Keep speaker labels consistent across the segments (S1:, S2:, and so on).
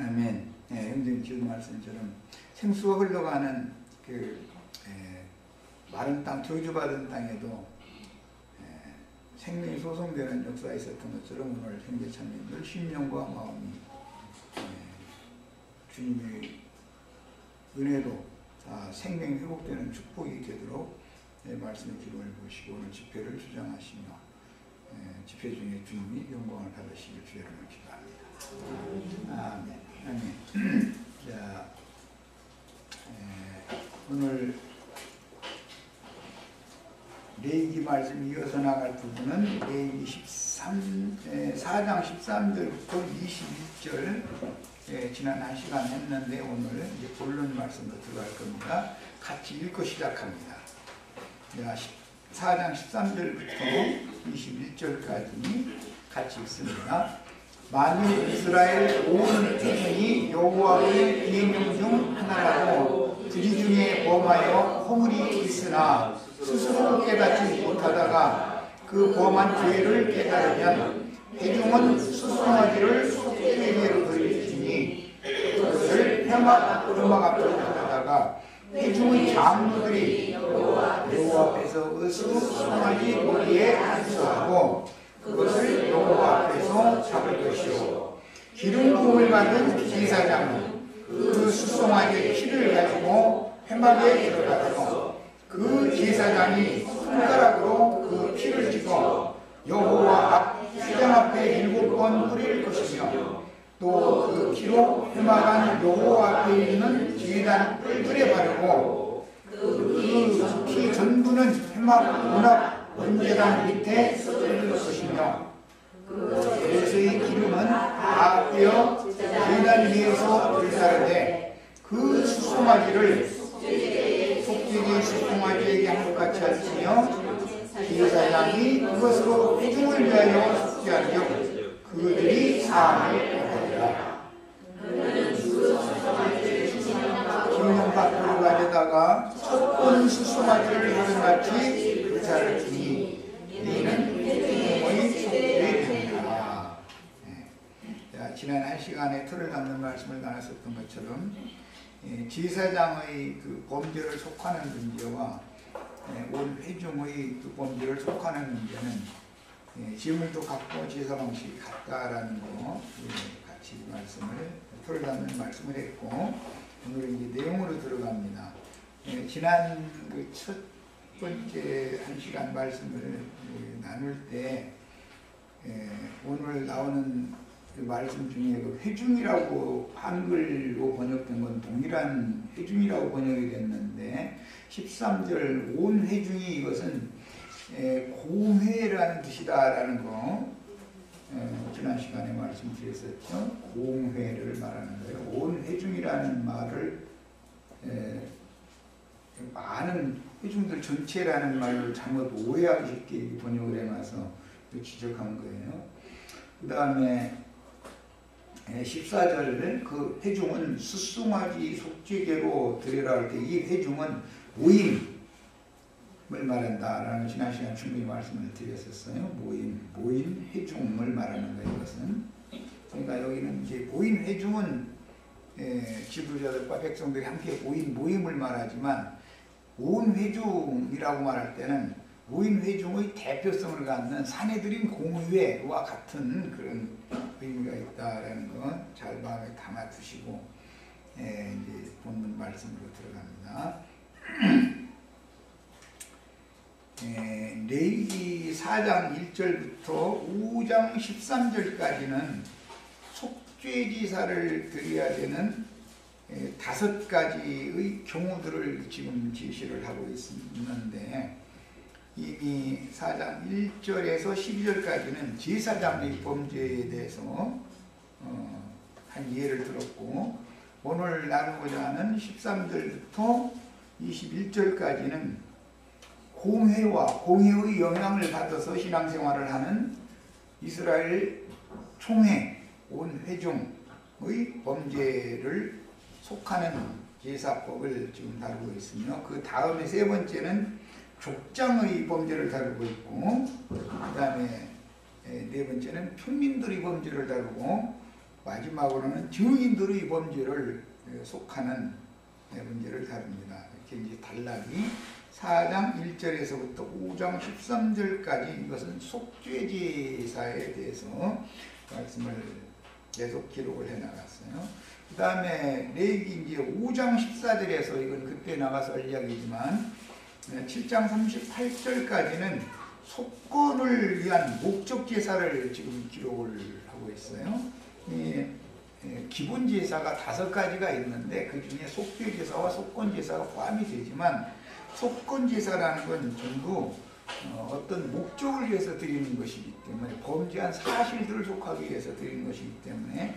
S1: 아멘. 형님 지금 말씀처럼 생수가 흘러가는 마른 땅, 저주받은 땅에도 생명이 소송되는 역사가 있었던 것처럼 오늘 형제자매들 심령과 마음이 주님의 은혜로 생명이 회복되는 축복이 되도록 말씀의 기름을 부으시고 오늘 집회를 주장하시며 집회 중에 주님이 영광을 받으시길 주의 이름으로 기도합니다. 아멘. 아멘. 자, 오늘 레위기 말씀 이어서 나갈 부분은 레위기 4장 13절부터 21절 지난 1시간 했는데 오늘 이제 본론 말씀으로 들어갈 겁니다. 같이 읽고 시작합니다. 자, 4장 13절부터 21절까지 같이 읽습니다. 만일 이스라엘 온 회중이 여호와의 계명 중 하나라도 그리 중에 범하여 허물이 있으나 스스로 깨닫지 못하다가 그 범한 죄를 깨달으면 회중은 수송아지를 속죄제로 드리니 그것을 회막 앞으로 가져다가 회중의 장로들이 여호와 앞에서 그 수송아지 머리에 안수하고 그것을 여호와 앞에서 잡을 것이요 기름 부음을 받은 제사장은 그 수송아지의 피를 가지고 회막에 들어가서 그 제사장이 손가락으로 그 피를 찍어 여호와 앞 회장 앞에 7번 뿌릴 것이며 또 그 피로 회막 안 여호와 앞에 있는 제단 뿔들에 바르고 그 피 전부는 회막 문 앞 번제단 밑에 쏟을 것이며 그것의 기름은 다 떼어 제단 위에서 들사르되 그 수송아지를 속죄제 수송아지에게 한것같이 하시며 제사장이 그것으로 회중을 위하여 속죄하며 그들이 사함을 받으리라. 기름 밖으로 가져다가 첫 번 수송아지를 하는같이 그사를 주니 이는 회중의 속죄에 됩니다. 자, 지난 1시간에 틀을 담는 말씀을 나눴었던 것처럼 제사장의 그 범죄를 속하는 문제와 온 회중의 그 범죄를 속하는 문제는 지물도 같고 제사 방식이 같다라는 거 같이 말씀을 틀을 담는 말씀을 했고 오늘 이제 내용으로 들어갑니다. 지난 그 첫 번째 1시간 말씀을 나눌 때 오늘 나오는 그 말씀 중에 그 회중이라고 한글로 번역된 건 동일한 회중이라고 번역이 됐는데 13절 온 회중이 이것은 공회라는 뜻이다라는 거 지난 시간에 말씀드렸었죠. 공회를 말하는 거예요. 온 회중이라는 말을 많은 회중들 전체라는 말로 잘못 오해하기 쉽게 번역을 해놔서 지적한 거예요. 그 다음에 14절 그 회중은 수송아지 속죄제로 드리라 할 때 이 회중은 모임을 말한다라는 지난 시간 충분히 말씀을 드렸었어요. 모임 회중을 말하는 거예요. 이것은 그러니까 여기는 이제 모임 회중은 지도자들과 백성들이 함께 모임을 말하지만 온 회중이라고 말할 때는 모임 회중의 대표성을 갖는 사내들인 공의회와 같은 그런 의미가 있다라는 거 잘 마음에 담아 두시고 이제 본문 말씀으로 들어갑니다. 레위기 4장 1절부터 5장 13절까지는 속죄제사를 드려야 되는 5가지의 경우들을 지금 제시를 하고 있는데 이미 4장 1절에서 12절까지는 제사장의 범죄에 대해서 한 예를 들었고 오늘 나누고자 하는 13절부터 21절까지는 공회의 영향을 받아서 신앙생활을 하는 이스라엘 총회, 온 회중의 범죄를 속하는 제사법을 지금 다루고 있으며 그 다음에 세 번째는 족장의 범죄를 다루고 있고 그 다음에 네 번째는 평민들의 범죄를 다루고 마지막으로는 증인들의 범죄를 속하는 문제를 다룹니다. 이렇게 이제 단락이 4장 1절에서부터 5장 13절까지 이것은 속죄제사에 대해서 말씀을 계속 기록을 해나갔어요. 그 다음에 레위기 이제 5장 14절에서 이건 그때 나가서 할 이야기지만 7장 38절까지는 속건을 위한 목적 제사를 지금 기록을 하고 있어요. 기본 제사가 5가지가 있는데 그 중에 속죄 제사와 속건 제사가 포함이 되지만 속건 제사라는 건 전부 어떤 목적을 위해서 드리는 것이기 때문에 범죄한 사실들을 속하기 위해서 드리는 것이기 때문에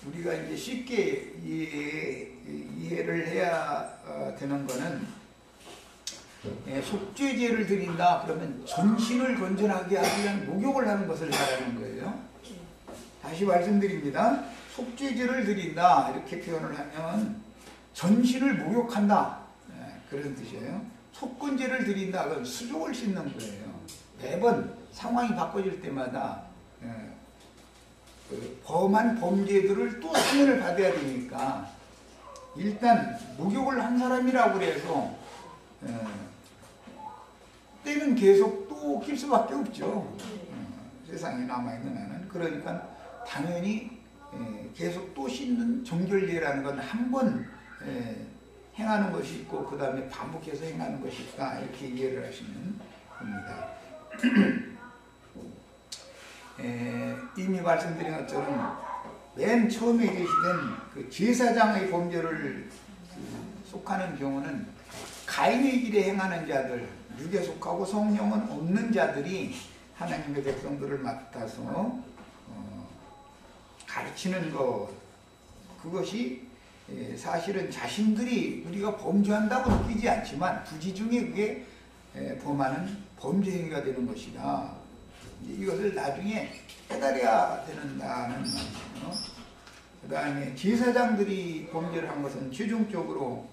S1: 우리가 이제 쉽게 이해를 해야 되는 것은 속죄제를 드린다 그러면 전신을 건전하게 하기 위한 목욕을 하는 것을 말하는 거예요. 다시 말씀드립니다. 속죄제를 드린다 이렇게 표현을 하면 전신을 목욕한다 그런 뜻이에요. 속건제를 드린다 그건 수족을 씻는 거예요. 매번 상황이 바꿔질 때마다 범한 범죄들을 또 사면을 받아야 되니까 일단 목욕을 한 사람이라고 해서 때는 계속 또 낄 수밖에 없죠. 세상에 남아있는 한은. 그러니까 당연히 계속 또 씻는 정결제라는 건 한 번 행하는 것이 있고 그 다음에 반복해서 행하는 것이 있다 이렇게 이해를 하시면 됩니다. 이미 말씀드린 것처럼 맨 처음에 제시된 그 제사장의 범죄를 속하는 경우는 가인의 길에 행하는 자들, 육에 속하고 성령은 없는 자들이 하나님의 백성들을 맡아서 가르치는 것, 그것이 사실은 자신들이 우리가 범죄한다고 느끼지 않지만 부지 중에 그게 범하는 범죄 행위가 되는 것이다. 이것을 나중에 깨달아야 된다는 말이에요. 그 다음에 제사장들이 범죄를 한 것은 최종적으로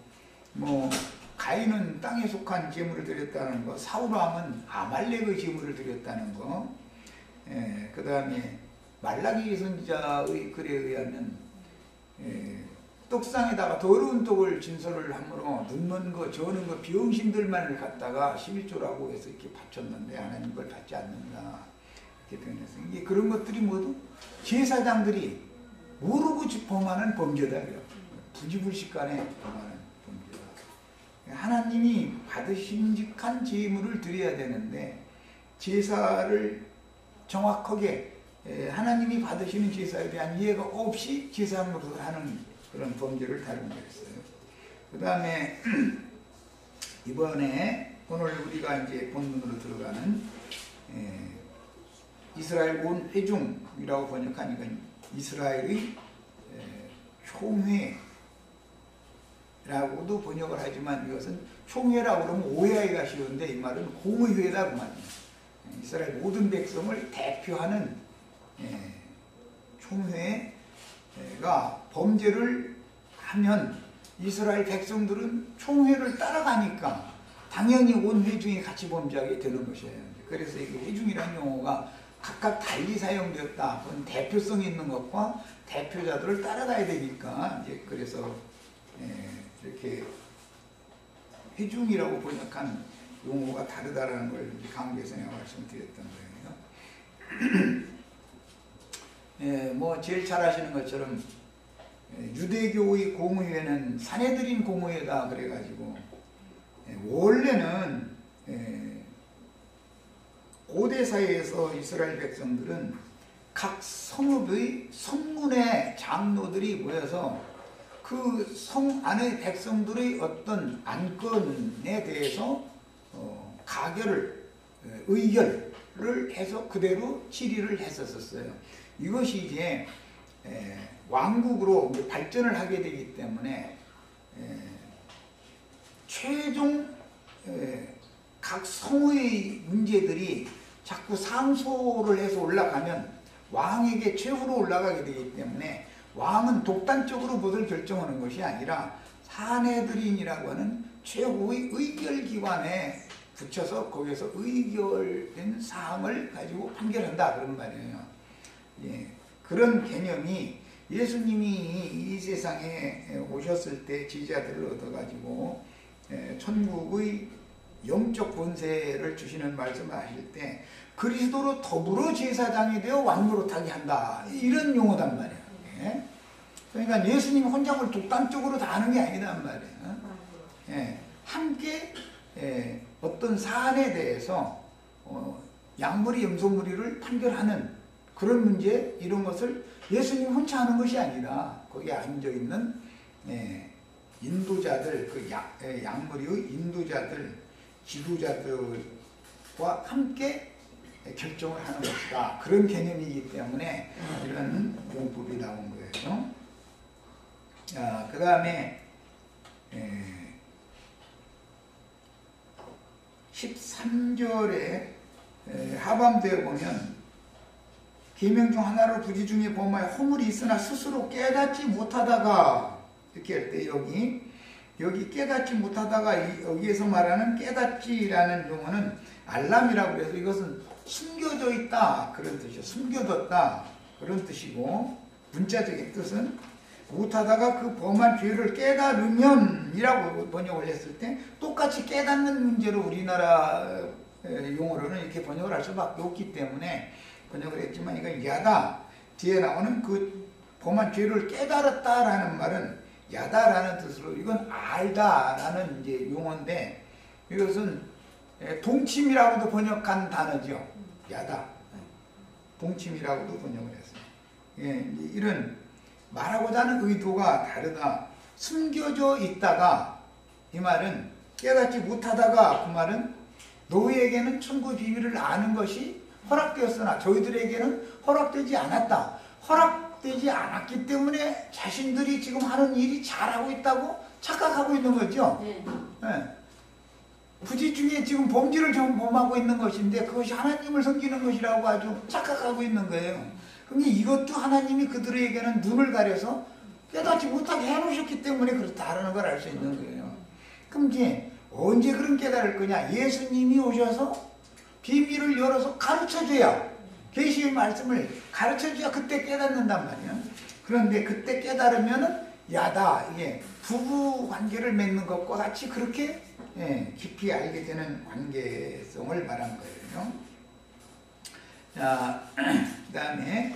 S1: 가인은 땅에 속한 제물을 드렸다는 거, 사울왕은 아말렉의 제물을 드렸다는 거, 그 다음에 말라기 선지자의 글에 의하면 떡상에다가 더러운 떡을 진설을 함으로 눕는 거, 저는 거 병신들만을 갖다가 11조라고 해서 이렇게 바쳤는데 하나님 걸 받지 않는다 이렇게 표현했어요. 이게 그런 것들이 모두 제사장들이 모르고 범하는 범죄다. 부지불식간에 범하는 범죄다. 하나님이 받으심직한 제물을 드려야 되는데 제사를 정확하게 하나님이 받으시는 제사에 대한 이해가 없이 제사함으로 하는 그런 범죄를 다룬 거였어요. 그 다음에 이번에 오늘 우리가 이제 본문으로 들어가는 이스라엘 온 회중이라고 번역하니까 이스라엘의 총회라고도 번역을 하지만 이것은 총회라고 그러면 오해하기가 쉬운데 이 말은 공의회다 그 말이에요. 이스라엘 모든 백성을 대표하는 총회가 범죄를 하면 이스라엘 백성들은 총회를 따라가니까 당연히 온 회중이 같이 범죄하게 되는 것이에요. 그래서 이 회중이라는 용어가 각각 달리 사용되었다. 그건 대표성 있는 것과 대표자들을 따라가야 되니까 이제 그래서 이렇게 회중이라고 번역한 용어가 다르다라는 걸 강조해서 내가 말씀드렸던 거예요. 제일 잘 아시는 것처럼 유대교의 공의회는 사내들인 공의회다 그래가지고 원래는 고대 사회에서 이스라엘 백성들은 각 성읍의 성문의 장로들이 모여서 그 성 안의 백성들의 어떤 안건에 대해서 의결을 해서 그대로 질의를 했었어요. 이것이 이제 왕국으로 발전을 하게 되기 때문에 최종 각 성의 문제들이 자꾸 상소를 해서 올라가면 왕에게 최후로 올라가게 되기 때문에 왕은 독단적으로 모든 결정하는 것이 아니라 사내들인이라고 하는 최고의 의결기관에 붙여서 거기서 의결된 사항을 가지고 판결한다 그런 말이에요. 그런 개념이 예수님이 이 세상에 오셨을 때 제자들을 얻어가지고 천국의 영적 권세를 주시는 말씀을 하실 때 그리스도로 더불어 제사장이 되어 왕노릇하게 한다. 이런 용어단 말이에요. 그러니까 예수님이 혼자 뭘 독단적으로 다 하는 게 아니란 말이에요. 함께 어떤 사안에 대해서 양무리 염소무리를 판결하는 그런 문제 이런 것을 예수님 혼자 하는 것이 아니라 거기에 앉아있는 인도자들 그 양무리의 인도자들 지도자들과 함께 결정을 하는 것이다. 그런 개념이기 때문에 이런 용법이 나온 거예요. 그 다음에 13절에 하반부에 보면 계명 중 하나로 부지 중에 범하여 허물이 있으나 스스로 깨닫지 못하다가 이렇게 할 때 여기 깨닫지 못하다가 여기에서 말하는 깨닫지라는 용어는 알람이라고 해서 이것은 숨겨져 있다 그런 뜻이죠. 숨겨뒀다 그런 뜻이고 문자적인 뜻은 못하다가 그 범한 죄를 깨달으면 이라고 번역을 했을 때 똑같이 깨닫는 문제로 우리나라 용어로는 이렇게 번역을 할 수밖에 없기 때문에 번역을 했지만 이건 야다 뒤에 나오는 그 범한 죄를 깨달았다라는 말은 야다라는 뜻으로 이건 알다라는 이제 용어인데 이것은 동침이라고도 번역한 단어죠. 야다 동침이라고도 번역을 했어요. 이런 말하고자 하는 의도가 다르다. 숨겨져 있다가 이 말은 깨닫지 못하다가 그 말은 너희에게는 천국 비밀을 아는 것이 허락되었으나 저희들에게는 허락되지 않았다. 허락되지 않았기 때문에 자신들이 지금 하는 일이 잘하고 있다고 착각하고 있는 거죠. 부지 중에 지금 범죄를 좀 범하고 있는 것인데 그것이 하나님을 섬기는 것이라고 아주 착각하고 있는 거예요. 그럼 이것도 하나님이 그들에게는 눈을 가려서 깨닫지 못하게 해놓으셨기 때문에 그렇다라는 걸 알 수 있는 거예요. 그럼 이제 언제 그런 깨달을 거냐? 예수님이 오셔서 비밀을 열어서 가르쳐줘야 계시의 말씀을 가르쳐줘야 그때 깨닫는단 말이야. 그런데 그때 깨달으면은 야다 이게 부부 관계를 맺는 것과 같이 그렇게 깊이 알게 되는 관계성을 말한 거예요. 자, 그 다음에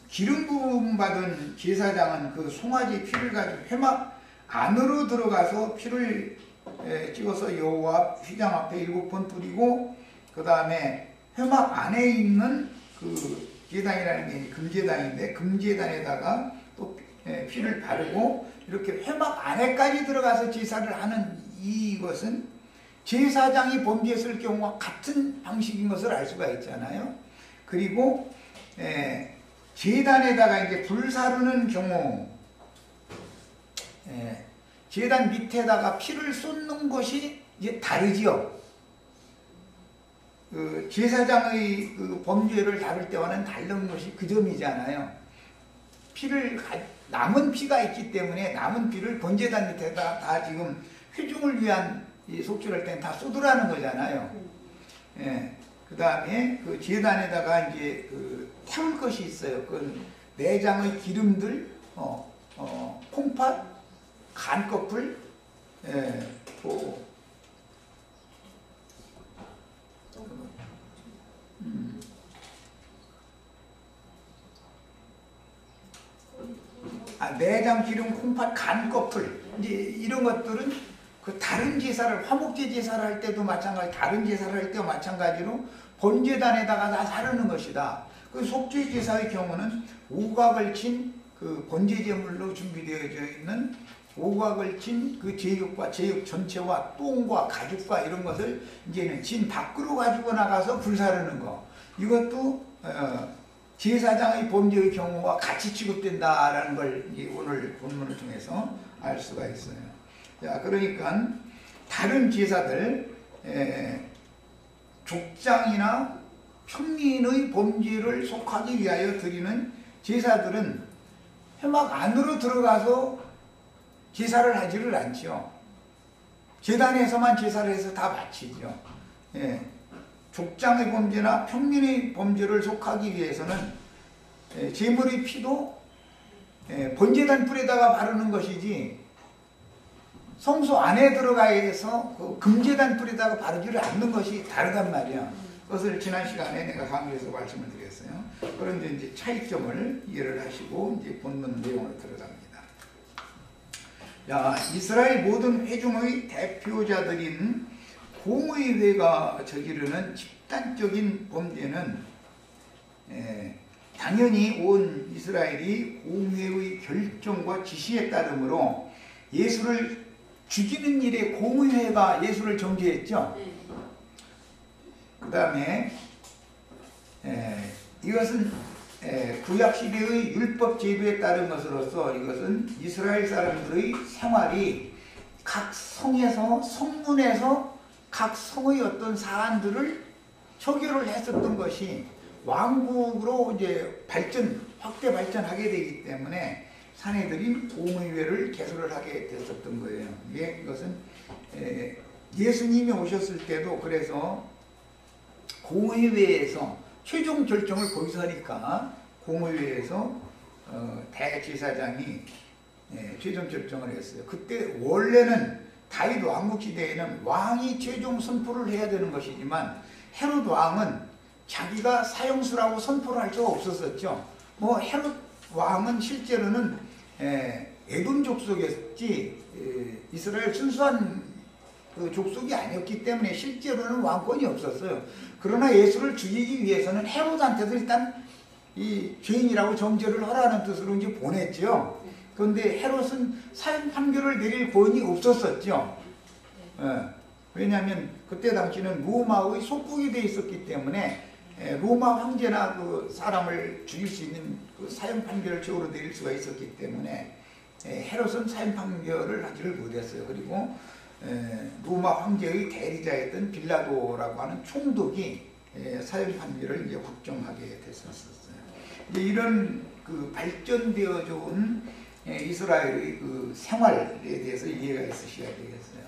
S1: 기름 부음 받은 제사장은 그 송아지 피를 가지고 회막 안으로 들어가서 피를 찍어서 여호와 휘장 앞에 7번 뿌리고 그 다음에 회막 안에 있는 그 제단이라는 게 금제단인데 금제단에다가 또 피를 바르고 이렇게 회막 안에까지 들어가서 제사를 하는 이것은 제사장이 범죄했을 경우와 같은 방식인 것을 알 수가 있잖아요. 그리고 제단에다가 이제 불 사르는 경우 제단 밑에다가 피를 쏟는 것이 이제 다르지요. 그 제사장의 그 범죄를 다룰 때와는 다른 것이 그 점이잖아요. 남은 피가 있기 때문에 남은 피를 번제단 밑에다 다 지금 회중을 위한 속죄할 때는 다 쏟으라는 거잖아요. 그 다음에 그 제단에다가 이제 그 태울 것이 있어요. 그 내장의 기름들, 콩팥, 간꺼풀, 또 내장, 기름, 콩팥, 간꺼풀 이제 이런 것들은 그 다른 제사를 화목제 제사를 할 때도 마찬가지, 다른 제사를 할 때도 마찬가지로 번제단에다가 다 사르는 것이다. 그 속죄 제사의 경우는 오각을 친 그 번제 제물로 준비되어져 있는 오각을 친 그 제육과 제육 전체와 똥과 가죽과 이런 것을 이제는 진 밖으로 가지고 나가서 불사르는 거. 이것도 제사장의 범죄의 경우와 같이 취급된다라는 걸 오늘 본문을 통해서 알 수가 있어요. 자, 그러니까 다른 제사들 족장이나 평민의 범죄를 속하기 위하여 드리는 제사들은 회막 안으로 들어가서 제사를 하지를 않죠. 제단에서만 제사를 해서 다 마치죠. 족장의 범죄나 평민의 범죄를 속하기 위해서는 제물의 피도 번제단 뿔에다가 바르는 것이지 성소 안에 들어가서 그 금제단 뿔에다가 바르지를 않는 것이 다르단 말이야. 그것을 지난 시간에 내가 강의에서 말씀을 드렸어요. 그런데 이제 차이점을 이해를 하시고 이제 본문 내용으로 들어갑니다. 자, 이스라엘 모든 회중의 대표자들인 공의회가 저지르는 집단적인 범죄는 당연히 온 이스라엘이 공의회의 결정과 지시에 따르므로 예수를 죽이는 일에 공의회가 예수를 정죄했죠. 그 다음에 이것은 구약시대의 율법 제도에 따른 것으로서 이것은 이스라엘 사람들의 생활이 각 성에서 성문에서 각 성의 어떤 사안들을 처결을 했었던 것이 왕국으로 이제 확대 발전하게 되기 때문에 사내들인 공의회를 개설을 하게 됐었던 거예요. 이것은 예수님이 오셨을 때도 그래서 공의회에서 최종 결정을 거기서 하니까 공의회에서 대제사장이 최종 결정을 했어요. 그때 원래는 다윗 왕국 시대에는 왕이 최종 선포를 해야 되는 것이지만 헤롯 왕은 자기가 사형수라고 선포를 할 수가 없었었죠. 헤롯 왕은 실제로는 에돔 족속이었지 이스라엘 순수한 그 족속이 아니었기 때문에 실제로는 왕권이 없었어요. 그러나 예수를 죽이기 위해서는 헤롯한테도 일단 이 죄인이라고 정죄를 하라는 뜻으로 이제 보냈죠. 그런데 헤롯은 사형 판결을 내릴 권이 없었었죠. 왜냐하면 그때 당시는 로마의 속국이 되어 있었기 때문에 로마 황제나 그 사람을 죽일 수 있는 그 사형 판결을 최후로 내릴 수가 있었기 때문에 헤롯은 사형 판결을 하지를 못했어요. 그리고 로마 황제의 대리자였던 빌라도라고 하는 총독이 사형 판결을 이제 확정하게 됐었어요. 이제 이런 그 발전되어져 온 이스라엘의 그 생활에 대해서 이해가 있으셔야 되겠어요.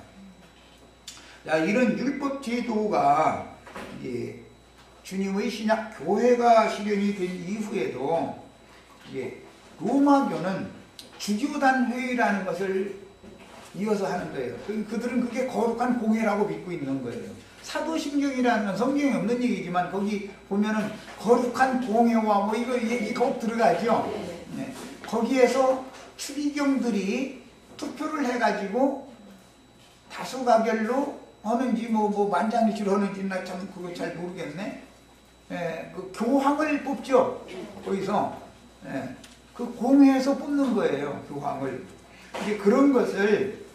S1: 자, 이런 율법 제도가 이제 주님의 신약 교회가 실현이 된 이후에도 로마교는 주교단 회의라는 것을 이어서 하는 거예요. 그들은 그게 거룩한 공회라고 믿고 있는 거예요. 사도신경이라는 성경에 없는 얘기지만 거기 보면은 거룩한 공회와 이거 얘기 꼭 들어가죠. 네. 거기에서 추기경들이 투표를 해가지고 다수가결로 하는지 만장일치로 하는지 나 참 그거 잘 모르겠네. 그 교황을 뽑죠. 거기서 그 공회에서 뽑는 거예요. 교황을. 이제 그런 것을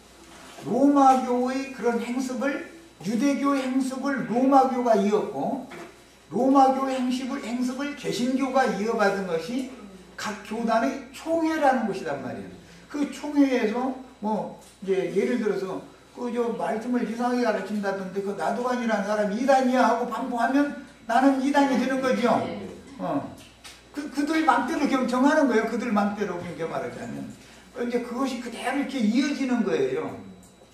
S1: 로마교의 그런 행습을 유대교의 행습을 로마교가 이었고 로마교의 행습을 개신교가 이어받은 것이 각 교단의 총회라는 것이란 말이에요. 그 총회에서 이제 예를 들어서 말씀을 이상하게 가르친다던데 그 나도관이라는 사람이 이단이야 하고 반복하면 나는 이단이 되는 거죠. 그들 맘대로 정하는 거예요. 그들 맘대로 말하자면. 이제 그것이 그대로 이렇게 이어지는 거예요.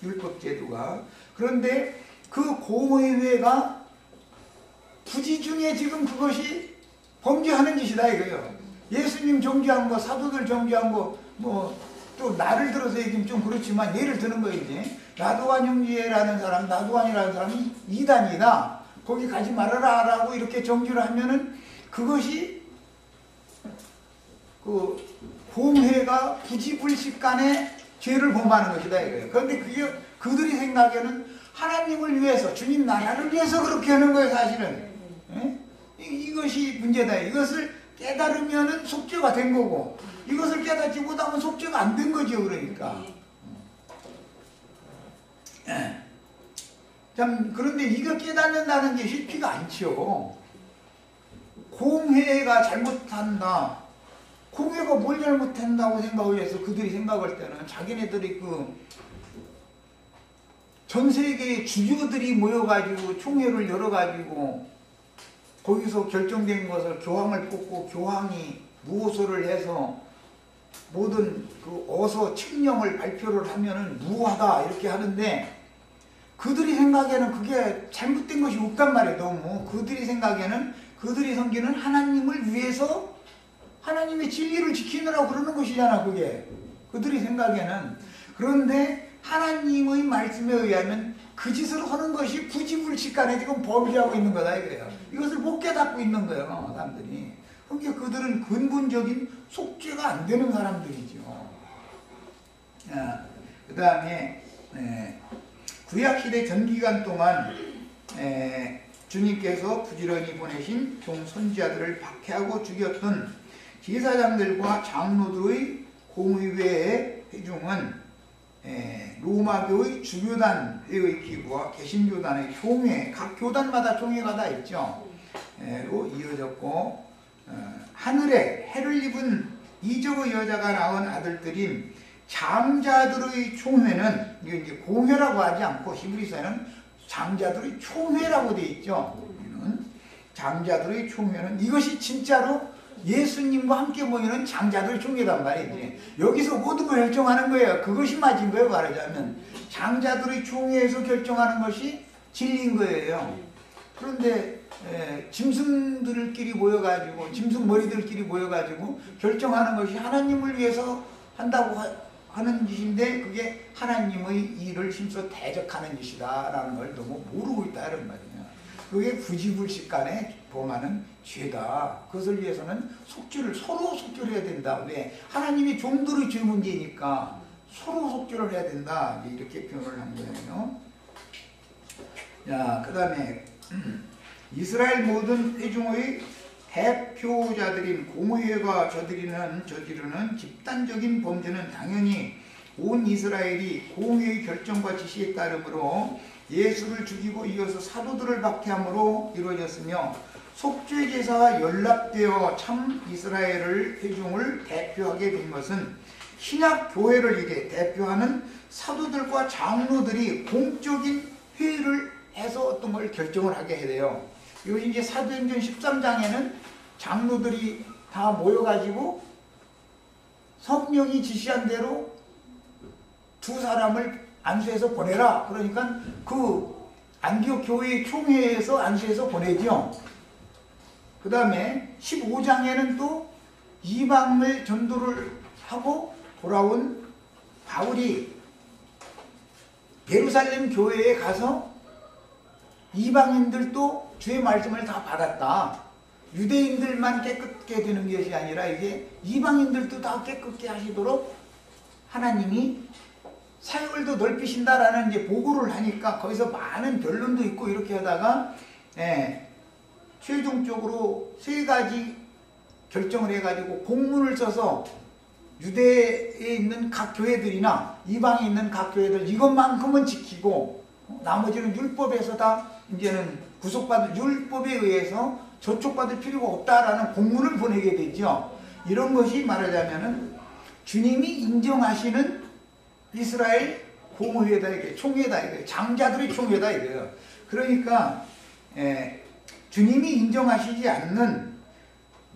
S1: 율법 제도가. 그런데 그 공의회가 부지 중에 지금 그것이 범죄하는 짓이다 이거예요. 예수님 정죄한 거, 사도들 정죄한 거, 또 나를 들어서 얘기하면 좀 그렇지만 예를 드는 거예요. 이제 나도관 형제라는 사람, 나도관이라는 사람이 이단이다. 거기 가지 말아라 라고 이렇게 정죄를 하면은 그것이 그 공회가 부지불식간에 죄를 범하는 것이다 이거예요. 그런데 그게 그들이 생각에는 하나님을 위해서 주님 나라를 위해서 그렇게 하는 거예요. 사실은 이것이 문제다. 이것을 깨달으면은 속죄가 된 거고 이것을 깨닫지 못하면 속죄가 안 된 거죠. 그러니까 참 그런데 이거 깨닫는다는 게 쉽지가 않죠. 공회가 잘못한다. 공회가 뭘 잘못한다고 생각을 해서 그들이 생각할 때는 자기네들이 전 세계의 주교들이 모여가지고 총회를 열어가지고 거기서 결정된 것을 교황을 뽑고 교황이 무호소를 해서 모든 그 어서 칙령을 발표를 하면은 무하다 이렇게 하는데 그들이 생각에는 그게 잘못된 것이 없단 말이에요. 너무 그들이 생각에는 그들이 섬기는 하나님을 위해서 하나님의 진리를 지키느라고 그러는 것이잖아. 그게 그들이 생각에는. 그런데 하나님의 말씀에 의하면 그 짓을 하는 것이 부지불식간에 지금 범죄하고 있는 거다 이거예요. 이것을 못 깨닫고 있는 거예요, 사람들이. 그러니까 그들은 근본적인 속죄가 안 되는 사람들이죠. 그 다음에 구약시대 전기간 동안 주님께서 부지런히 보내신 종선지자들을 박해하고 죽였던 제사장들과 장로들의 공의회의 회중은 로마교의 주교단의 기구와 개신교단의 총회, 각 교단마다 총회가 다 있죠. 로 이어졌고 하늘에 해를 입은 이적의 여자가 낳은 아들들인 장자들의 총회는 이제 공회라고 하지 않고 히브리서에는 장자들의 총회라고 되어 있죠. 장자들의 총회는 이것이 진짜로 예수님과 함께 모이는 장자들의 총회단 말이지. 여기서 모든 걸 결정하는 거예요. 그것이 맞은 거예요. 말하자면 장자들의 총회에서 결정하는 것이 진리인 거예요. 그런데 짐승들끼리 모여가지고 짐승 머리들끼리 모여가지고 결정하는 것이 하나님을 위해서 한다고 하는 짓인데 그게 하나님의 일을 힘써 대적하는 짓이다 라는 걸 너무 모르고 있다 이런 말이에요. 그게 부지불식간에 범하는 죄다. 그것을 위해서는 서로 속죄를 해야 된다. 왜? 하나님이 종들의 죄 문제니까 서로 속죄를 해야 된다. 이렇게 표현을 한 거예요. 자, 그 다음에 이스라엘 모든 회중의 대표자들인 공회가 저지르는 집단적인 범죄는 당연히 온 이스라엘이 공회의 결정과 지시에 따르므로 예수를 죽이고 이어서 사도들을 박해함으로 이루어졌으며 속죄제사가 연락되어 참 이스라엘을 회중을 대표하게 된 것은 신약 교회를 이제 대표하는 사도들과 장로들이 공적인 회의를 해서 어떤 걸 결정을 하게 해야 돼요. 이것이 이제 사도행전 13장에는 장로들이 다 모여가지고 성령이 지시한 대로 두 사람을 안수해서 보내라. 그러니까 그 안디옥 교회의 총회에서 안수해서 보내죠. 그 다음에 15장에는 또 이방을 전도를 하고 돌아온 바울이 예루살렘 교회에 가서 이방인들도 주의 말씀을 다 받았다. 유대인들만 깨끗게 되는 것이 아니라 이게 이방인들도 다 깨끗게 하시도록 하나님이 사역을 더 넓히신다라는 이제 보고를 하니까 거기서 많은 변론도 있고 이렇게 하다가 최종적으로 3가지 결정을 해가지고 공문을 써서 유대에 있는 각 교회들이나 이방에 있는 각 교회들 이것만큼은 지키고 나머지는 율법에서 다 이제는 구속받을 율법에 의해서 저촉받을 필요가 없다라는 공문을 보내게 되죠. 이런 것이 말하자면은 주님이 인정하시는 이스라엘 공회다 이게 총회다 이게 장자들의 총회다 이거예요. 그러니까 주님이 인정하시지 않는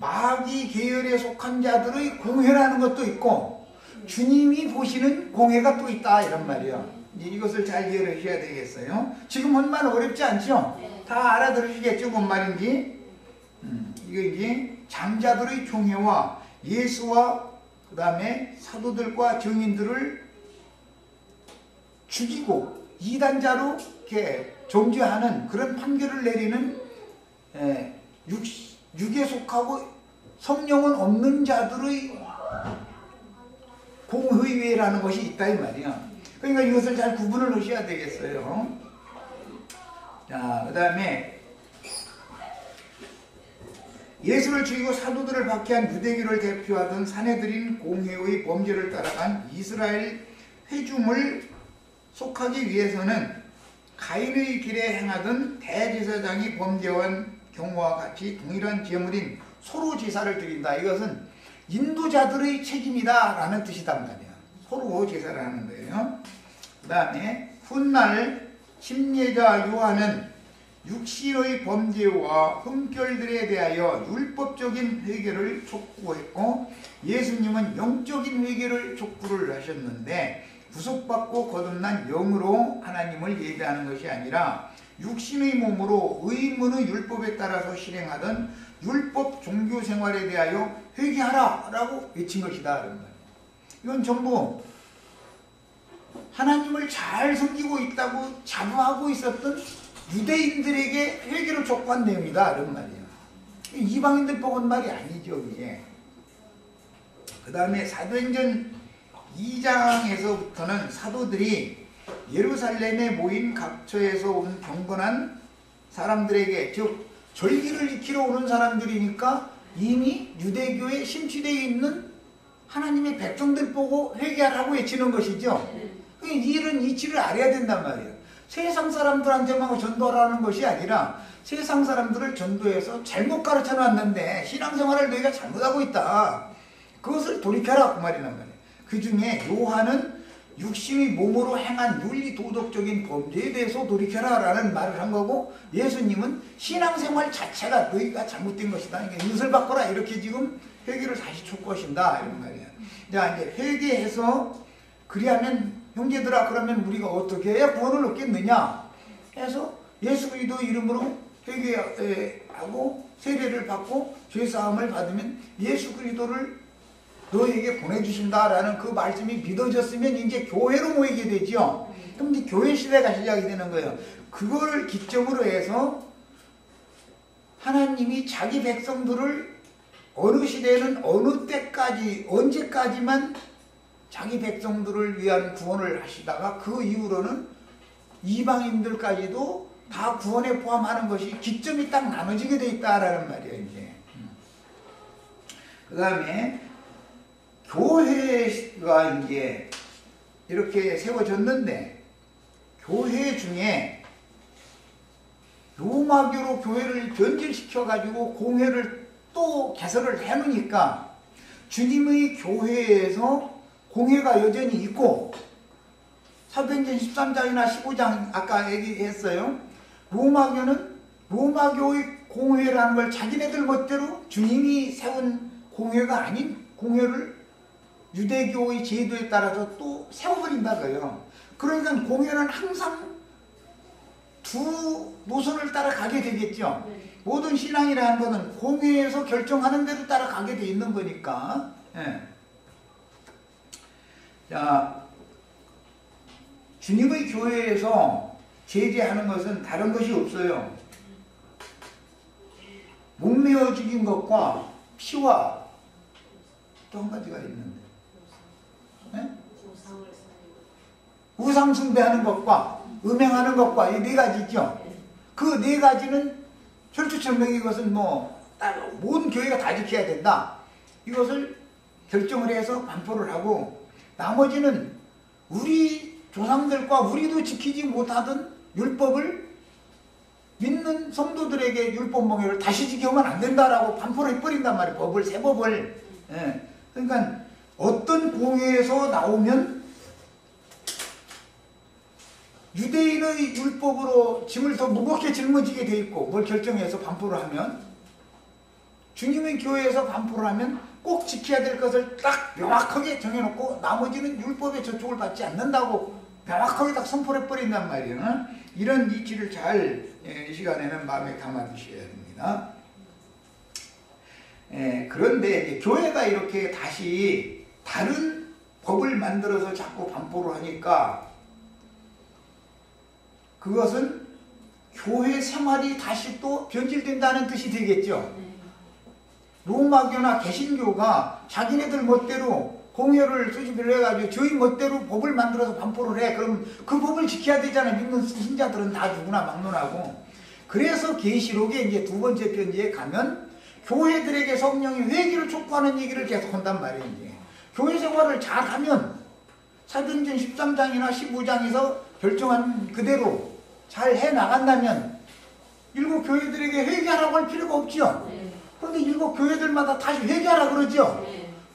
S1: 마귀 계열에 속한 자들의 공회라는 것도 있고 주님이 보시는 공회가 또 있다 이런 말이에요. 이것을 잘 이해하셔야 되겠어요. 지금 한 말 어렵지 않죠? 다 알아들으시겠죠? 뭔 말인지. 이거 이제 장자들의 총회와 예수와 그 다음에 사도들과 증인들을 죽이고 이단자로 이렇게 정죄하는 그런 판결을 내리는 육에 속하고 성령은 없는 자들의 공의회라는 것이 있다 이 말이야. 그러니까 이것을 잘 구분을 하셔야 되겠어요. 자, 그 다음에 예수를 죽이고 사도들을 박해한 유대교를 대표하던 사내들인 공회의 범죄를 따라간 이스라엘 회중을 속하기 위해서는 가인의 길에 행하던 대제사장이 범죄한 경우와 같이 동일한 제물인 소로 제사를 드린다. 이것은 인도자들의 책임이다 라는 뜻이단 말이야. 소로 제사를 하는 거예요. 그 다음에 훗날 침례자 요한은 육신의 범죄와 흠결들에 대하여 율법적인 회개를 촉구했고 예수님은 영적인 회개를 촉구를 하셨는데 구속받고 거듭난 영으로 하나님을 예배하는 것이 아니라 육신의 몸으로 의문의 율법에 따라서 실행하던 율법 종교 생활에 대하여 회개하라 라고 외친 것이다. 이건 전부 하나님을 잘 섬기고 있다고 자부하고 있었던 유대인들에게 회개를 촉구한 내용이다 이런 말이에요. 이방인들 뽑은 말이 아니죠. 이게. 그 다음에 사도행전 2장에서부터는 사도들이 예루살렘에 모인 각처에서 온 경건한 사람들에게, 즉 절기를 지키러 오는 사람들이니까 이미 유대교에 심취되어 있는 하나님의 백성들 보고 회개하라고 외치는 것이죠. 이런 이치를 알아야 된단 말이에요. 세상 사람들한테만 전도하라는 것이 아니라 세상 사람들을 전도해서 잘못 가르쳐 놨는데 신앙생활을 너희가 잘못하고 있다. 그것을 돌이켜라 그 말이란 말이에요. 그 중에 요한은 육신의 몸으로 행한 윤리 도덕적인 범죄에 대해서 돌이켜라 라는 말을 한 거고, 예수님은 신앙생활 자체가 너희가 잘못된 것이다. 그러니까 이웃을 바꿔라 이렇게 지금 회개를 다시 촉구하신다 이런 말이에요. 자, 이제 회개해서 그리하면 형제들아 그러면 우리가 어떻게 해야 구원을 얻겠느냐 해서 예수 그리스도 이름으로 회개하고 세례를 받고 죄사함을 받으면 예수 그리스도를 너에게 보내주신다라는 그 말씀이 믿어졌으면 이제 교회로 모이게 되죠. 그럼 이제 교회 시대가 시작이 되는 거예요. 그걸 기점으로 해서 하나님이 자기 백성들을 어느 시대에는 어느 때까지 언제까지만 자기 백성들을 위한 구원을 하시다가 그 이후로는 이방인들까지도 다 구원에 포함하는 것이 기점이 딱 나눠지게 돼 있다라는 말이에요. 이제. 그 다음에 교회가 이제 이렇게 세워졌는데, 교회 중에 로마교로 교회를 변질시켜 가지고 공회를 또 개설을 해놓으니까 주님의 교회에서 공회가 여전히 있고, 사도행전 13장이나 15장 아까 얘기했어요. 로마교는 로마교의 공회라는 걸 자기네들 멋대로 주님이 세운 공회가 아닌 공회를 유대교의 제도에 따라서 또 세워버린다고요. 그러니까 공회는 항상 두 노선을 따라가게 되겠죠. 모든 신앙이라는 것은 공회에서 결정하는 대로 따라가게 돼 있는 거니까. 예. 자, 주님의 교회에서 제재하는 것은 다른 것이 없어요. 목매어 죽인 것과 피와 또 한 가지가 있는데, 네? 우상 숭배하는 것과 음행하는 것과 이 네 가지죠. 그 네 가지는 혈투천명이 이것은 모든 교회가 다 지켜야 된다. 이것을 결정을 해서 반포를 하고, 나머지는 우리 조상들과 우리도 지키지 못하던 율법을 믿는 성도들에게 율법 몽해를 다시 지켜오면 안 된다라고 반포를 해버린단 말이에요. 법을, 새 법을. 예. 그러니까 어떤 공회에서 나오면 유대인의 율법으로 짐을 더 무겁게 짊어지게 돼 있고, 뭘 결정해서 반포를 하면, 주님의 교회에서 반포를 하면 꼭 지켜야 될 것을 딱 명확하게 정해놓고 나머지는 율법에 저촉을 받지 않는다고 명확하게 딱 선포를 해버린단 말이에요. 이런 이치를 잘 이 시간에는 마음에 담아두셔야 됩니다. 그런데 이제 교회가 이렇게 다시 다른 법을 만들어서 자꾸 반포를 하니까 그것은 교회 생활이 다시 또 변질된다는 뜻이 되겠죠. 로마교나 개신교가 자기네들 멋대로 공회를 수집을 해가지고 저희 멋대로 법을 만들어서 반포를 해. 그럼 그 법을 지켜야 되잖아요. 믿는 신자들은 다 누구나 막론하고. 그래서 계시록에 이제 두 번째 편지에 가면 교회들에게 성령이 회개를 촉구하는 얘기를 계속 한단 말이에요. 이제. 교회 생활을 잘하면 사도행전 13장이나 15장에서 결정한 그대로 잘 해나간다면 일곱 교회들에게 회개하라고 할 필요가 없죠. 그런데 일곱 교회들마다 다시 회개하라 그러죠.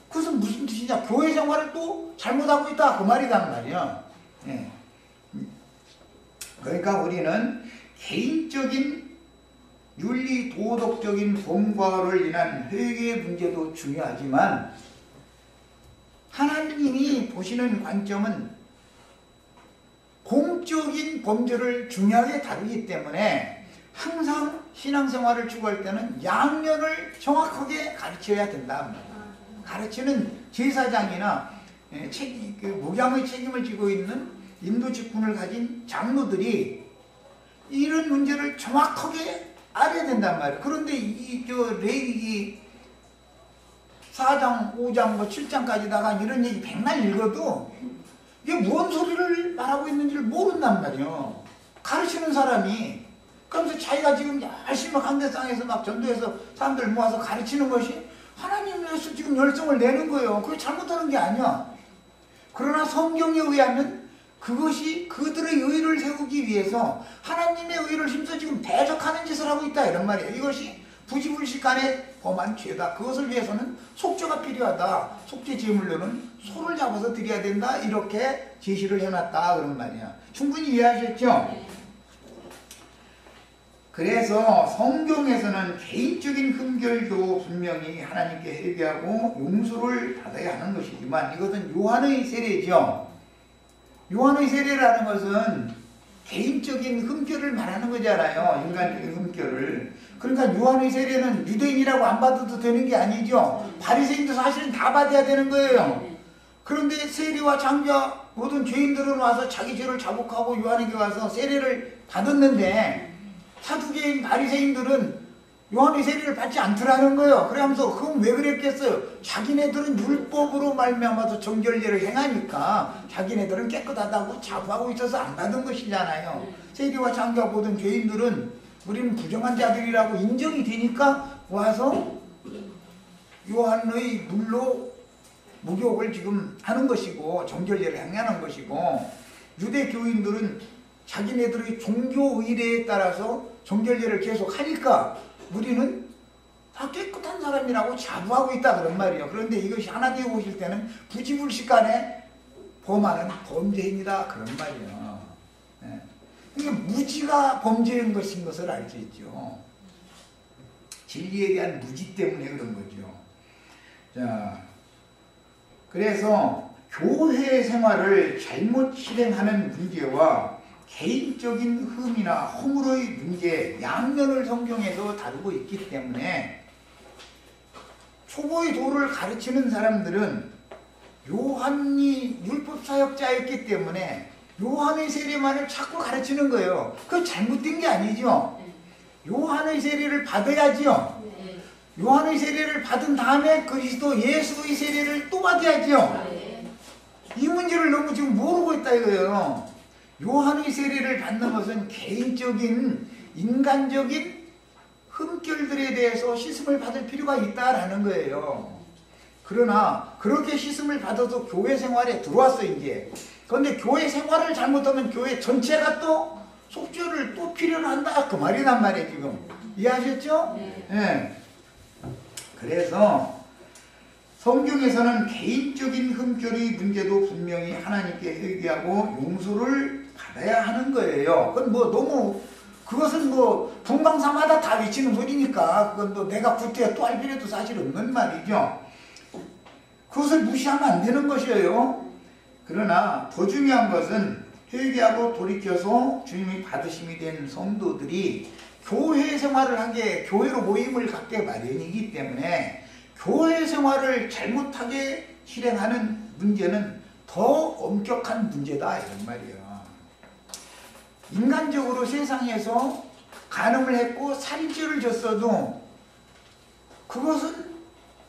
S1: 그것은 무슨 뜻이냐? 교회 생활을 또 잘못하고 있다 그 말이란 말이야. 예. 그러니까 우리는 개인적인 윤리 도덕적인 범과를 인한 회개의 문제도 중요하지만 하나님이 보시는 관점은 공적인 범죄를 중요하게 다루기 때문에 항상 신앙생활을 추구할 때는 양면을 정확하게 가르쳐야 된다. 가르치는 제사장이나 목양의 책임을 지고 있는 인도 직분을 가진 장로들이 이런 문제를 정확하게 알아야 된단 말이에요. 그런데 레위기 4장, 5장, 7장까지다가 이런 얘기 백날 읽어도 이게 뭔 소리를 말하고 있는지를 모른단 말이에요. 가르치는 사람이. 그러면서 자기가 지금 열심히 강대상에서 막 전도해서 사람들 모아서 가르치는 것이 하나님에서 지금 열정을 내는 거예요. 그게 잘못하는 게 아니야. 그러나 성경에 의하면 그것이 그들의 의를 세우기 위해서 하나님의 의를 힘써 지금 대적하는 짓을 하고 있다 이런 말이에요. 이것이 부지불식간에 범한 죄다. 그것을 위해서는 속죄가 필요하다. 속죄 제물로는 소를 잡아서 드려야 된다. 이렇게 제시를 해놨다 그런 말이야. 충분히 이해하셨죠? 그래서 성경에서는 개인적인 흠결도 분명히 하나님께 회개하고 용서를 받아야 하는 것이지만 이것은 요한의 세례죠. 요한의 세례라는 것은 개인적인 흠결을 말하는 거잖아요. 인간적인 흠결을. 그러니까 요한의 세례는 유대인이라고 안 받아도 되는 게 아니죠. 바리새인도 사실은 다 받아야 되는 거예요. 그런데 세리와 장자 모든 죄인들은 와서 자기 죄를 자복하고 요한에게 와서 세례를 받았는데 사두개인 바리새인들은 요한의 세례를 받지 않더라는 거예요. 그러면서 그건 왜 그랬겠어요? 자기네들은 율법으로 말미암아서 정결례를 행하니까 자기네들은 깨끗하다고 자부하고 있어서 안 받은 것이잖아요. 세리와 장자 모든 죄인들은 우리는 부정한 자들이라고 인정이 되니까 와서 요한의 물로 목욕을 지금 하는 것이고 정결례를 행하는 것이고 유대 교인들은 자기네들의 종교 의례에 따라서 정결례를 계속 하니까 우리는 다 깨끗한 사람이라고 자부하고 있다 그런 말이에요. 그런데 이것이 하나님이 보실 때는 부지불식간에 범하는 범죄입니다 그런 말이에요. 네. 이게 무지가 범죄인 것인 것을 알 수 있죠. 진리에 대한 무지 때문에 그런 거죠. 자, 그래서 교회 생활을 잘못 실행하는 문제와 개인적인 흠이나 허물의 문제, 양면을 성경에서 다루고 있기 때문에 초보의 도를 가르치는 사람들은 요한이 율법사역자였기 때문에 요한의 세례만을 자꾸 가르치는 거예요. 그건 잘못된 게 아니죠. 요한의 세례를 받아야지요. 요한의 세례를 받은 다음에 그리스도 예수의 세례를 또 받아야지요. 이 문제를 너무 지금 모르고 있다 이거예요. 요한의 세례를 받는 것은 개인적인 인간적인 흠결들에 대해서 씻음을 받을 필요가 있다라는 거예요. 그러나 그렇게 씻음을 받아도 교회 생활에 들어왔어 이제. 그런데 교회 생활을 잘못하면 교회 전체가 또 속죄를 또 필요로 한다 그 말이란 말이에요 지금. 이해하셨죠? 네. 그래서 성경에서는 개인적인 흠결의 문제도 분명히 하나님께 회개하고 용서를 받아야 하는 거예요. 그건 뭐 너무 그것은 뭐 동방사마다 다 외치는 소리니까 그건 뭐 내가 구태여 또 할 필요도 사실 없는 말이죠. 그것을 무시하면 안 되는 것이에요. 그러나 더 중요한 것은 회개하고 돌이켜서 주님이 받으심이 된 성도들이 교회 생활을 하게 교회로 모임을 갖게 마련이기 때문에 교회 생활을 잘못하게 실행하는 문제는 더 엄격한 문제다 이런 말이에요. 인간적으로 세상에서 간음을 했고 살인죄를 졌어도 그것은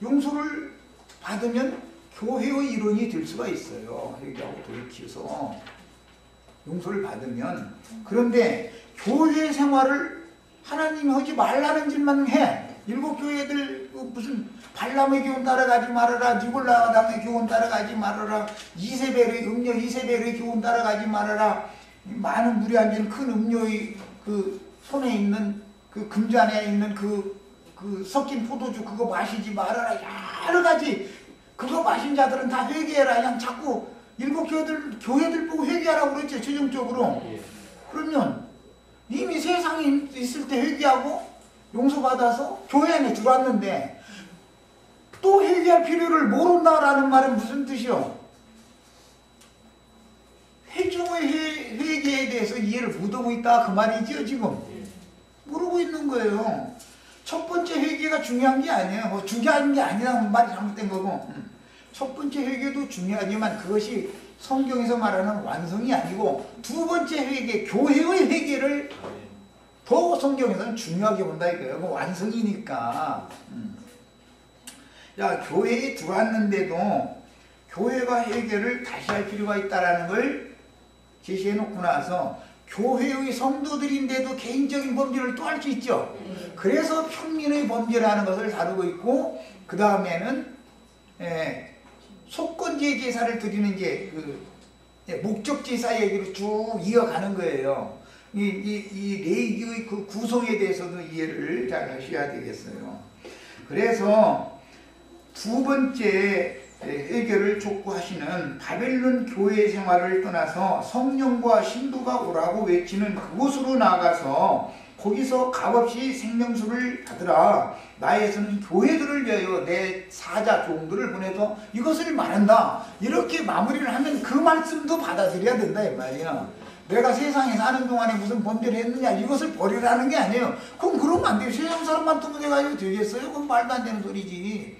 S1: 용서를 받으면 교회의 일원이 될 수가 있어요. 회개하고 돌이켜서 용서를 받으면. 그런데 교회 생활을 하나님이 하지 말라는 짓만 해. 일곱 교회들 무슨 발람의 교훈 따라가지 말아라, 니골라 당의 교훈 따라가지 말아라, 음료 이세벨의 교훈 따라가지 말아라, 많은 물이 앉은 큰 음료의 그 손에 있는 그 금잔에 있는 그 섞인 포도주 그거 마시지 말아라, 여러 가지. 그거 마신 자들은 다 회개해라. 그냥 자꾸 일곱 교회들 보고 회개하라고 그랬죠, 최종적으로. 그러면 이미 세상에 있을 때 회개하고 용서받아서 교회 안에 들어왔는데 또 회개할 필요를 모른다라는 말은 무슨 뜻이요? 회중의 회개에 대해서 이해를 못하고 있다 그 말이죠 지금. 모르고 있는 거예요. 첫 번째 회개가 중요한 게 아니에요. 뭐 중요한 게 아니라는 말이 잘못된 거고, 첫 번째 회개도 중요하지만 그것이 성경에서 말하는 완성이 아니고 두 번째 회개, 교회의 회개를 더 성경에서는 중요하게 본다 이거예요. 그 완성이니까. 야, 교회에 들어왔는데도 교회가 회개를 다시 할 필요가 있다는 걸 제시해 놓고 나서 교회의 성도들인데도 개인적인 범죄를 또 할 수 있죠. 그래서 평민의 범죄라는 것을 다루고 있고, 그 다음에는 속건제 제사를 드리는 이제 목적 제사 얘기로 쭉 이어가는 거예요. 이 레위기의 그 구성에 대해서도 이해를 잘 하셔야 되겠어요. 그래서 두 번째 해결을 촉구하시는 바벨론 교회 생활을 떠나서 성령과 신부가 오라고 외치는 그곳으로 나가서 거기서 값없이 생명수를 받으라. 나에서는 교회들을 위하여 내 사자 종들을 보내서 이것을 말한다. 이렇게 마무리를 하면 그 말씀도 받아들여야 된다 이 말이야. 내가 세상에 사는 동안에 무슨 범죄를 했느냐 이것을 버리라는 게 아니에요. 그럼 그러면 안 돼요. 세상 사람만 떠문해가지고 되겠어요? 그건 말도 안 되는 소리지.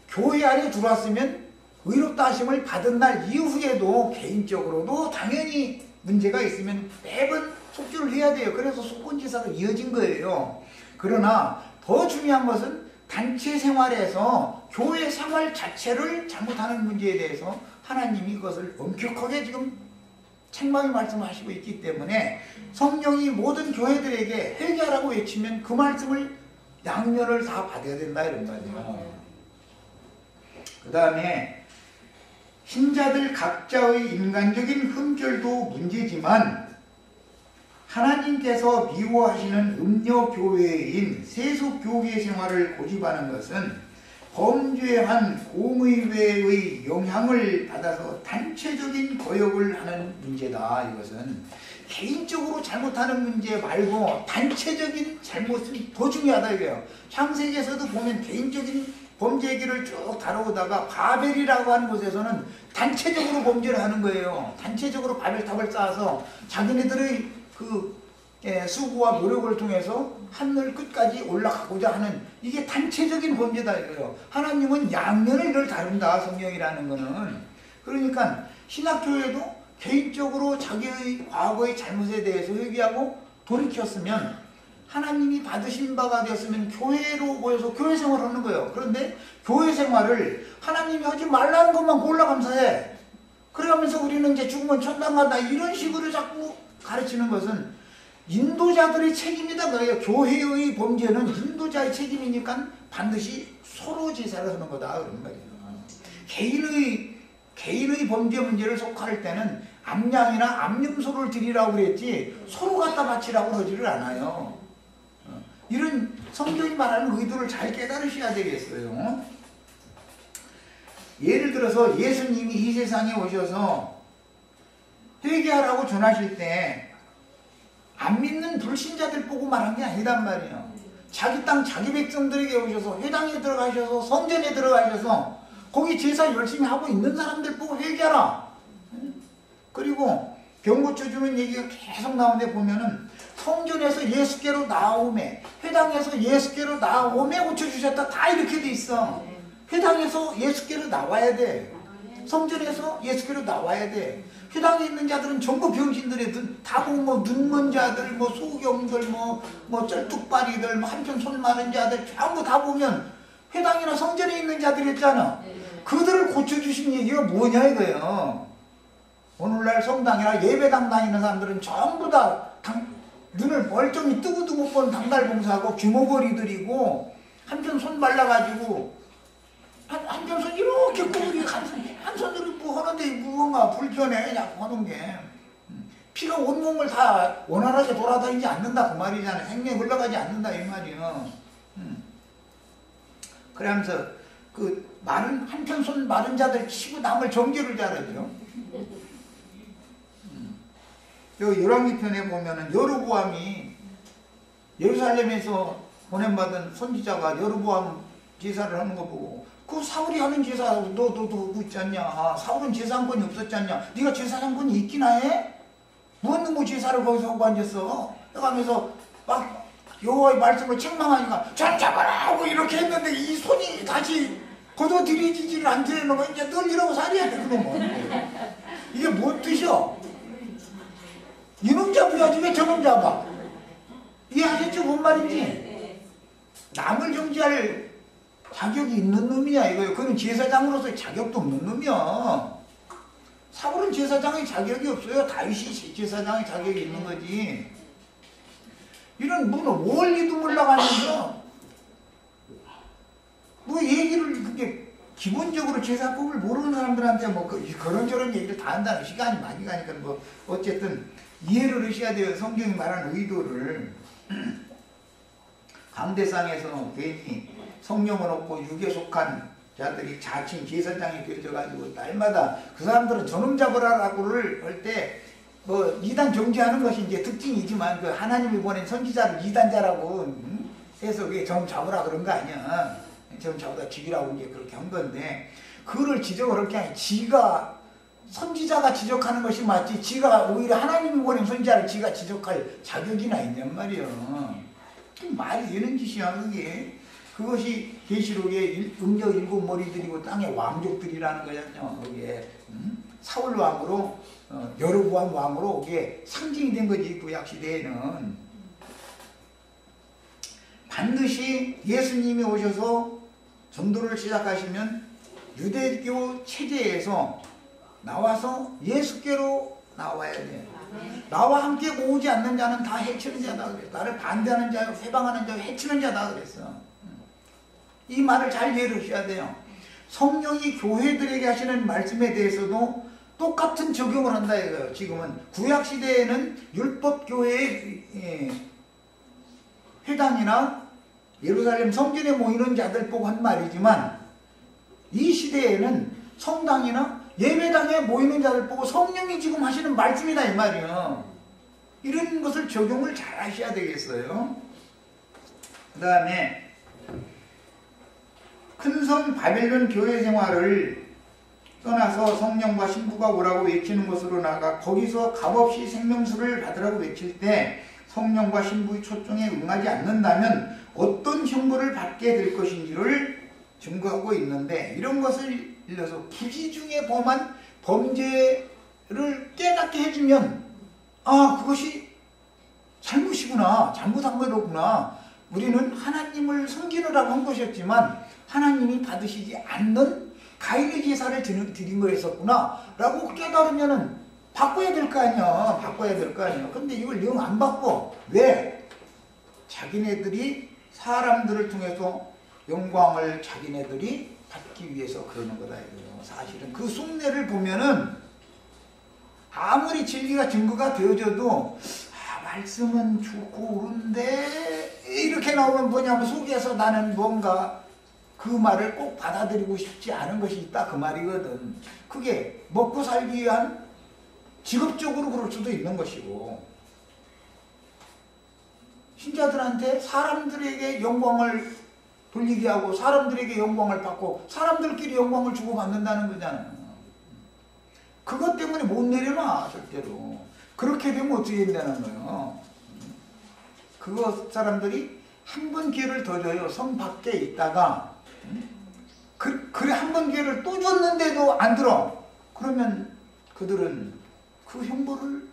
S1: 교회 안에 들어왔으면 의롭다 하심을 받은 날 이후에도 개인적으로도 당연히 문제가 있으면 매번 속죄를 해야 돼요. 그래서 속건제사로 이어진 거예요. 그러나 더 중요한 것은 단체 생활에서 교회 생활 자체를 잘못하는 문제에 대해서 하나님이 그것을 엄격하게 지금 책망의 말씀을 하시고 있기 때문에 성령이 모든 교회들에게 회개하라고 외치면 그 말씀을 양면을 다 받아야 된다 이런 말이에요. 그 다음에 신자들 각자의 인간적인 흠결도 문제지만 하나님께서 미워하시는 음녀교회인 세속교회 생활을 고집하는 것은 범죄한 공의회의 영향을 받아서 단체적인 거역을 하는 문제다. 이것은 개인적으로 잘못하는 문제 말고 단체적인 잘못이 더 중요하다 이거예요. 창세기에서도 보면 개인적인 범죄 얘기를 쭉 다루다가 바벨이라고 하는 곳에서는 단체적으로 범죄를 하는 거예요. 단체적으로 바벨탑을 쌓아서 자기네들의 수고와 노력을 통해서 하늘 끝까지 올라가고자 하는 이게 단체적인 범죄다 이거예요. 하나님은 양면을 이걸 다룬다 성경이라는 거는. 그러니까 신학교에도 개인적으로 자기의 과거의 잘못에 대해서 회개하고 돌이켰으면 하나님이 받으신 바가 되었으면 교회로 모여서 교회 생활을 하는 거예요. 그런데 교회 생활을 하나님이 하지 말라는 것만 골라 감사해. 그러면서 우리는 이제 죽으면 천당 간다 이런 식으로 자꾸 가르치는 것은 인도자들의 책임이다 그래요. 교회의 범죄는 인도자의 책임이니까 반드시 서로 제사를 하는 거다 그런 말이에요. 개인의 범죄 문제를 속할 때는 암양이나 암염소를 드리라고 그랬지 서로 갖다 바치라고 하지를 않아요. 이런 성경이 말하는 의도를 잘 깨달으셔야 되겠어요. 예를 들어서 예수님이 이 세상에 오셔서 회개하라고 전하실 때 안 믿는 불신자들 보고 말한 게 아니란 말이에요. 자기 땅 자기 백성들에게 오셔서 회당에 들어가셔서 성전에 들어가셔서 거기 제사 열심히 하고 있는 사람들 보고 회개하라. 그리고 병 고쳐주는 얘기가 계속 나오는데 보면은 성전에서 예수께로 나오매 회당에서 예수께로 나오매 고쳐주셨다 다 이렇게 돼 있어. 회당에서 예수께로 나와야 돼. 성전에서 예수께로 나와야 돼. 회당에 있는 자들은 전부 병신들이 다 보면 뭐 눈먼 자들, 뭐 소경들, 뭐 쩔뚝바리들, 뭐 한편 손 마른 자들 전부 다 보면 회당이나 성전에 있는 자들이 있잖아. 그들을 고쳐주신 얘기가 뭐냐 이거예요. 오늘날 성당이나 예배당 다니는 사람들은 전부 다 눈을 멀쩡히 뜨고도 못 보는 당달봉사하고 규모거리들이고 한편 손 발라가지고 한편 손 이렇게 꼬부리 한 손으로 뭐 하는데 무언가 불편해 자꾸 하는 게 피가 온몸을 다 원활하게 돌아다니지 않는다 그 말이잖아요. 생명이 흘러가지 않는다 이 말이에요. 그러면서 그 마른 한편 손 마른 자들 치고 남을 정죄를 잘하죠. 여기 열왕기 편에 보면은 여로보암이 예루살렘에서 보냄받은 선지자가 여로보암 제사를 하는 거 보고 그 사울이 하는 제사 너도 하고 있지 않냐? 사울은 제사장권이 없었지 않냐? 네가 제사장권이 있기나 해? 무슨 뭐 제사를 거기서 하고 앉았어? 하면서 막 여호와의 말씀을 책망하니까 전 잡아라 하고 이렇게 했는데 이 손이 다시 걷어들이지를 않는 거 이제 널 이러고 살아야 돼 그놈은. 이게 뭔 뜻이야? 이놈 잡아야지 왜 저놈 잡아? 이해하셨죠? 뭔 말인지? 남을 정지할 자격이 있는 놈이냐 이거예요. 그는 제사장으로서의 자격도 없는 놈이야. 사울은 제사장의 자격이 없어요. 다윗이 제사장의 자격이 있는 거지. 이런 뭐 원리도 몰라가면서 뭐 얘기를 그게 기본적으로 제사법을 모르는 사람들한테 뭐 그런저런 얘기를 다 한다는 시간이 많이 가니까 뭐 어쨌든 이해를 하셔야 돼요. 성경이 말하는 의도를. 강대상에서 괜히 성령을 얻고 육에 속한 자들이 자칭 제사장이 되어져가지고 날마다 그 사람들은 저놈 잡으라라고를 할 때 뭐 이단 정지하는 것이 이제 특징이지만 그 하나님이 보낸 선지자를 이단자라고 해서 그게 저놈 잡으라 그런 거 아니야. 저놈 잡으다 죽이라고 이제 그렇게 한 건데 그거를 지적을 할 게 아니라 지가 선지자가 지적하는 것이 맞지 지가 오히려 하나님이 보낸 선지자를 지가 지적할 자격이나 있냔 말이야. 말이 되는 짓이야 그게. 그것이 계시록의 음녀 일곱 머리들이고 땅의 왕족들이라는 거잖아요. 그게 사울 왕으로 여로보암 왕으로 그게 상징이 된 거지. 구약 시대에는 반드시 예수님이 오셔서 전도를 시작하시면 유대교 체제에서 나와서 예수께로 나와야 돼. 나와 함께 모으지 않는 자는 다 해치는 자다 그랬어. 나를 반대하는 자, 회방하는 자, 해치는 자다 그랬어. 이 말을 잘 이해를 하셔야 돼요. 성령이 교회들에게 하시는 말씀에 대해서도 똑같은 적용을 한다 이거예요. 지금은 구약시대에는 율법교회의 회당이나 예루살렘 성전에 모이는 자들 보고 한 말이지만 이 시대에는 성당이나 예배당에 모이는 자들 보고 성령이 지금 하시는 말씀이다 이 말이에요. 이런 것을 적용을 잘 하셔야 되겠어요. 그 다음에 큰성 바벨론 교회 생활을 떠나서 성령과 신부가 오라고 외치는 곳으로 나가 거기서 값없이 생명수를 받으라고 외칠 때 성령과 신부의 초청에 응하지 않는다면 어떤 형벌을 받게 될 것인지를 증거하고 있는데 이런 것을 예를 들어서 부지 중에 범한 범죄를 깨닫게 해주면 아 그것이 잘못이구나 잘못한 거로구나 우리는 하나님을 섬기느라고 한 것이었지만 하나님이 받으시지 않는 가인의 제사를 드린 거였었구나 라고 깨달으면은 바꿔야 될 거 아니야. 바꿔야 될 거 아니야. 근데 이걸 영 안 바꿔. 왜? 자기네들이 사람들을 통해서 영광을 자기네들이 받기 위해서 그러는 거다 이거예요. 사실은 그 속내를 보면은 아무리 진리가 증거가 되어져도 말씀은 좋고 옳은데 이렇게 나오면 뭐냐면 속에서 나는 뭔가 그 말을 꼭 받아들이고 싶지 않은 것이 있다 그 말이거든. 그게 먹고 살기 위한 직업적으로 그럴 수도 있는 것이고 신자들한테 사람들에게 영광을 돌리게 하고 사람들에게 영광을 받고 사람들끼리 영광을 주고받는다는 거잖아요. 그것 때문에 못 내려놔 절대로. 그렇게 되면 어떻게 된다는 거예요. 그거 사람들이 한 번 기회를 더 줘요. 성 밖에 있다가 그래 한 번 기회를 또 줬는데도 안 들어. 그러면 그들은 그 형벌을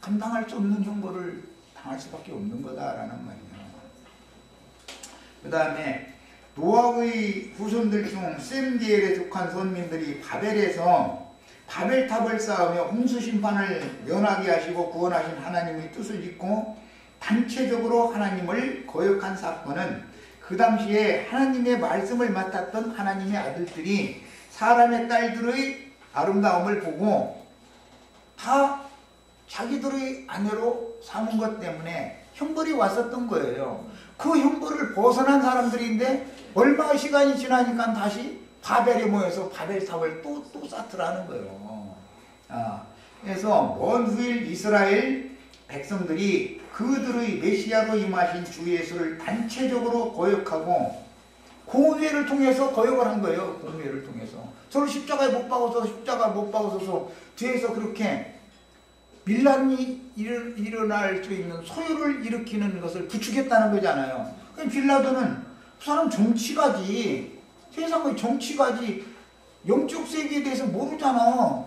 S1: 감당할 수 없는 형벌을 당할 수밖에 없는 거다라는 말이에요. 그 다음에 노아의 후손들 중 셈디엘에 속한 선민들이 바벨에서 바벨탑을 쌓으며 홍수 심판을 면하게 하시고 구원하신 하나님의 뜻을 짓고 단체적으로 하나님을 거역한 사건은 그 당시에 하나님의 말씀을 맡았던 하나님의 아들들이 사람의 딸들의 아름다움을 보고 다 자기들의 아내로 삼은 것 때문에 형벌이 왔었던 거예요. 그 형벌을 벗어난 사람들인데 얼마 시간이 지나니까 다시 바벨에 모여서 바벨탑을 또 쌓더라는 거예요. 그래서 먼 후일 이스라엘 백성들이 그들의 메시아로 임하신 주 예수를 단체적으로 거역하고 공회를 통해서 거역을 한 거예요. 공회를 통해서. 서로 십자가에 못 박아서 뒤에서 그렇게 빌란이 일어날 수 있는 소요를 일으키는 것을 부추겼다는 거잖아요. 그러니까 빌라도는 그 사람 정치가지, 세상의 정치가지, 영적 세계에 대해서 모르잖아.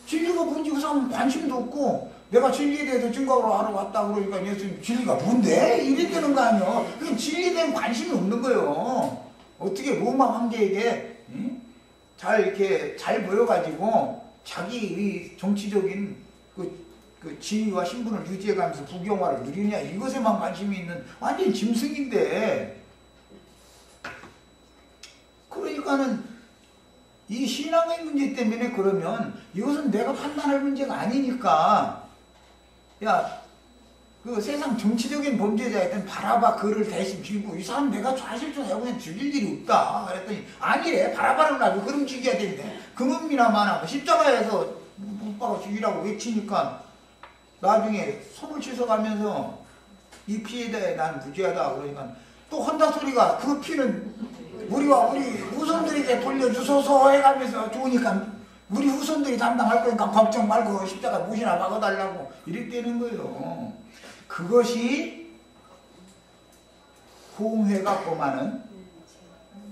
S1: 진리가 뭔지 그 사람은 관심도 없고, 내가 진리에 대해서 증거로 하러 왔다 그러니까 예수님 진리가 뭔데? 이랬다는 거 아니야. 그게 진리에 대한 관심이 없는 거예요. 어떻게 로마 황제에게 이렇게 잘 보여가지고 자기의 정치적인 그 지위와 신분을 유지해가면서 국영화를 누리냐, 이것에만 관심이 있는 완전 짐승인데. 그러니까는 이 신앙의 문제 때문에, 그러면 이것은 내가 판단할 문제가 아니니까, 야, 그 세상 정치적인 범죄자였던 바라바 그를 대신 죽이고, 이 사람 내가 좌실조사하고 그냥 죽일 일이 없다 그랬더니, 아니래, 바라바를 나도 그럼 죽여야 되는데, 금은미나마나 십자가에서 못 박아 죽이라고 외치니까 나중에 손을 씻어가면서 이 피에 대해 난 무죄하다 그러니까 또 한다 소리가, 그 피는 우리와 우리 후손들에게 돌려주소서 해가면서 좋으니까 우리 후손들이 담당할 거니까 걱정 말고 십자가 못이나 박아달라고 이랬다는 거예요. 그것이 공회가 범하는,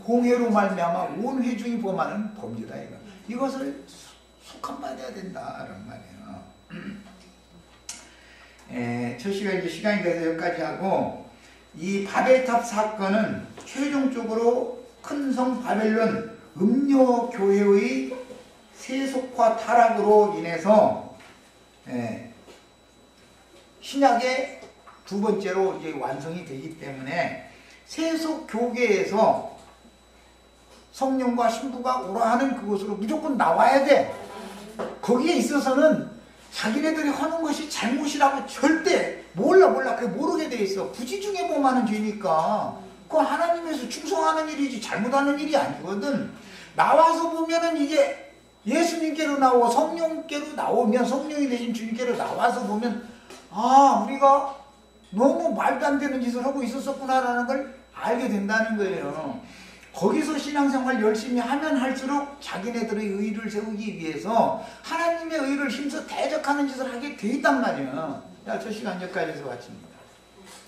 S1: 공회로 말미암아 온 회중이 범하는 범죄다 이거. 이것을 속함받아야 된다라는 말이에요. 첫 시간 이제 시간이 돼서 여기까지 하고, 이 바벨탑 사건은 최종적으로 큰 성 바벨론 음료 교회의 세속화 타락으로 인해서 신약의 두 번째로 이제 완성이 되기 때문에, 세속 교계에서 성령과 신부가 오라 하는 그곳으로 무조건 나와야 돼. 거기에 있어서는 자기네들이 하는 것이 잘못이라고 절대 몰라. 그게 모르게 돼 있어. 부지중에 범하는 죄니까. 그거 하나님에서 충성하는 일이지 잘못하는 일이 아니거든. 나와서 보면은 이게 예수님께로 나오고 성령께로 나오면, 성령이 되신 주님께로 나와서 보면, 아, 우리가 너무 말도 안 되는 짓을 하고 있었구나라는 걸 알게 된다는 거예요. 거기서 신앙생활 열심히 하면 할수록 자기네들의 의를 세우기 위해서 하나님의 의를 힘써 대적하는 짓을 하게 돼 있단 말이에요. 자, 저 시간 여기까지 해서 마칩니다.